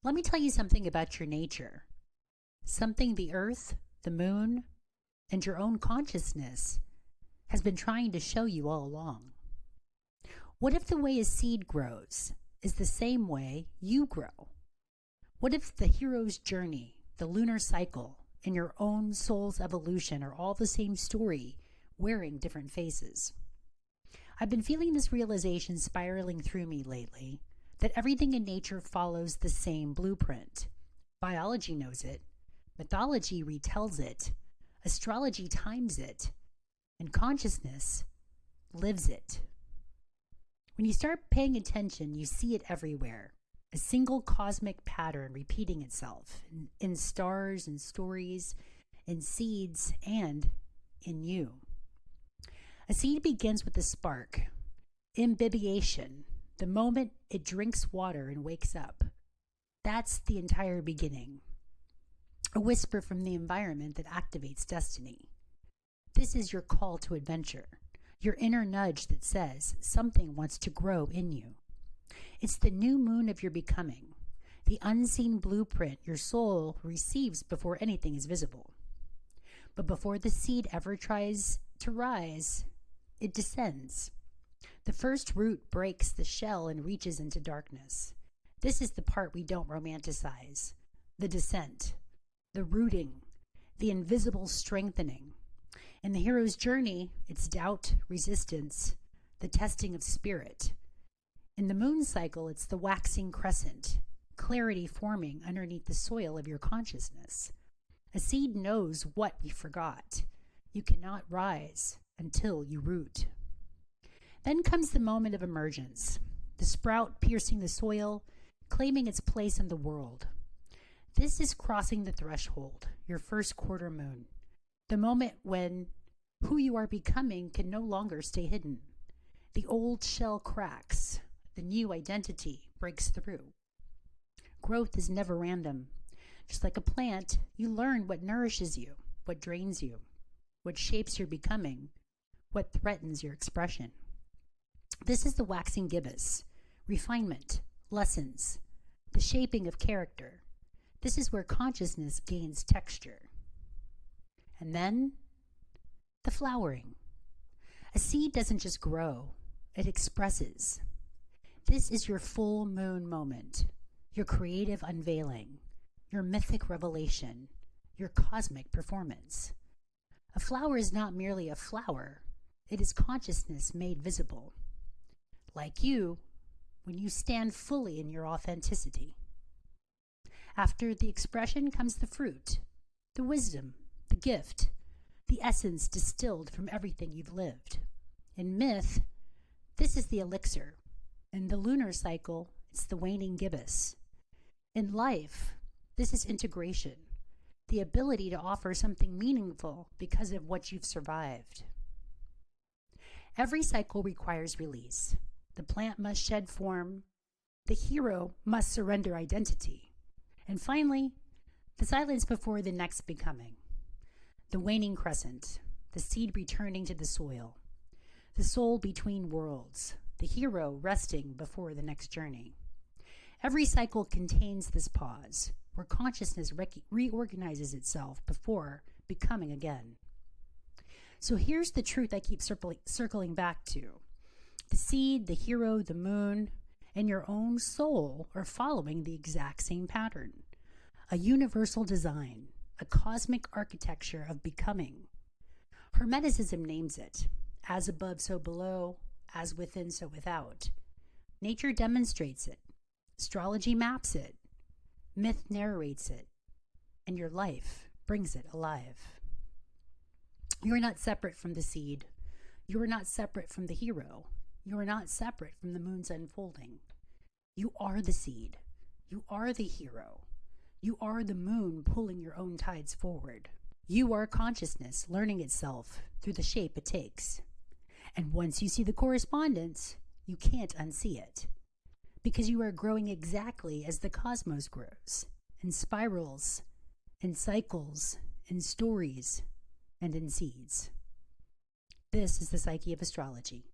Let me tell you something about your nature, something the earth, the moon, and your own consciousness has been trying to show you all along. What if the way a seed grows is the same way you grow? What if the hero's journey, the lunar cycle, and your own soul's evolution are all the same story, wearing different faces? I've been feeling this realization spiraling through me lately, that everything in nature follows the same blueprint. Biology knows it, mythology retells it, astrology times it, and consciousness lives it. When you start paying attention, you see it everywhere. A single cosmic pattern repeating itself in stars and stories, in seeds, and in you. A seed begins with a spark, imbibiation, the moment it drinks water and wakes up. That's the entire beginning. A whisper from the environment that activates destiny. This is your call to adventure, your inner nudge that says something wants to grow in you. It's the new moon of your becoming, the unseen blueprint your soul receives before anything is visible. But before the seed ever tries to rise, it descends. The first root breaks the shell and reaches into darkness. This is the part we don't romanticize. The descent, the rooting, the invisible strengthening. In the hero's journey, it's doubt, resistance, the testing of spirit. In the moon cycle, it's the waxing crescent, clarity forming underneath the soil of your consciousness. A seed knows what we forgot. You cannot rise until you root. Then comes the moment of emergence, the sprout piercing the soil, claiming its place in the world. This is crossing the threshold, your first quarter moon, the moment when who you are becoming can no longer stay hidden. The old shell cracks. The new identity breaks through. Growth is never random. Just like a plant, you learn what nourishes you, what drains you, what shapes your becoming, what threatens your expression. This is the waxing gibbous, refinement, lessons, the shaping of character. This is where consciousness gains texture. And then, the flowering. A seed doesn't just grow, it expresses. This is your full moon moment, your creative unveiling, your mythic revelation, your cosmic performance. A flower is not merely a flower, it is consciousness made visible. Like you, when you stand fully in your authenticity. After the expression comes the fruit, the wisdom, the gift, the essence distilled from everything you've lived. In myth, this is the elixir. In the lunar cycle, it's the waning gibbous. In life, this is integration, the ability to offer something meaningful because of what you've survived. Every cycle requires release. The plant must shed form. The hero must surrender identity. And finally, the silence before the next becoming. The waning crescent, the seed returning to the soil. The soul between worlds, the hero resting before the next journey. Every cycle contains this pause, where consciousness reorganizes itself before becoming again. So here's the truth I keep circling back to. The seed, the hero, the moon, and your own soul are following the exact same pattern. A universal design, a cosmic architecture of becoming. Hermeticism names it, as above, so below, as within, so without. Nature demonstrates it. Astrology maps it. Myth narrates it. And your life brings it alive. You are not separate from the seed. You are not separate from the hero. You are not separate from the moon's unfolding. You are the seed. You are the hero. You are the moon pulling your own tides forward. You are consciousness learning itself through the shape it takes. And once you see the correspondence, you can't unsee it. Because you are growing exactly as the cosmos grows, in spirals, in cycles, in stories, and in seeds. This is the psyche of astrology.